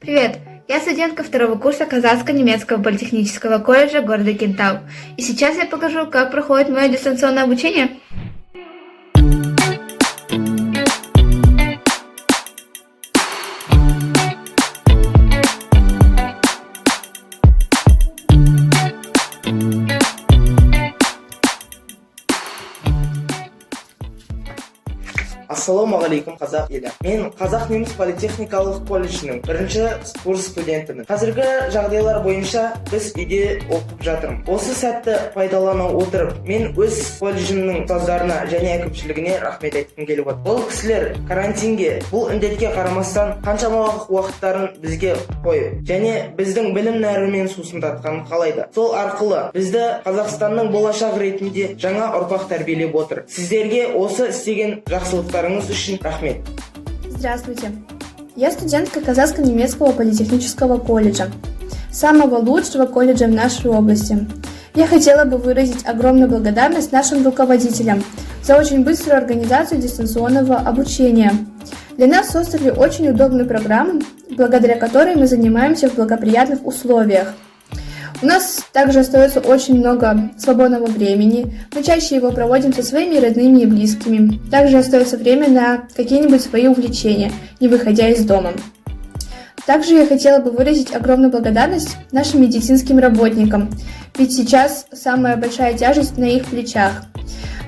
Привет! Я студентка второго курса Казахско-немецкого политехнического колледжа города Кентау. И сейчас я покажу, как проходит мое дистанционное обучение. Ассалаумағалейкум қазақ елі. Мен Қазақ неміс политехникалық колледжінің бірінші курс студентімін. Қазіргі жағдайлар бойынша біз үйде оқып жатырмын. Осы сәтті пайдалана отырып, мен өз колледжімнің ұстаздарына және әкімшілігіне рахмет айтқым келіп отыр. Бұл кісілер карантинге, бұл індетке қарамастан қаншама уақыттарын бізге қойып, және біздің білім нәрімен сусындатқанын қалайды. Сол арқылы бізді Қазақстанның болашақ ретінде жаңа ұрпақ тәрбиелеп отыр. Сіздерге осы істеген жақсылықтарыңыз үшін рахмет. Здравствуйте. Я студентка Казахско-немецкого политехнического колледжа, самого лучшего колледжа в нашей области. Я хотела бы выразить огромную благодарность нашим руководителям за очень быструю организацию дистанционного обучения. Для нас создали очень удобную программу, благодаря которой мы занимаемся в благоприятных условиях. У нас также остается очень много свободного времени, мы чаще его проводим со своими родными и близкими. Также остается время на какие-нибудь свои увлечения, не выходя из дома. Также я хотела бы выразить огромную благодарность нашим медицинским работникам, ведь сейчас самая большая тяжесть на их плечах.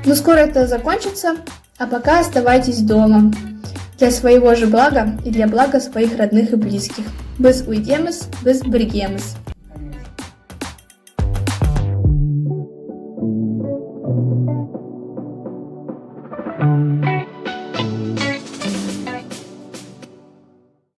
Но скоро это закончится, а пока оставайтесь дома. Для своего же блага и для блага своих родных и близких. Без уйдемес, без бригемес. Thank you.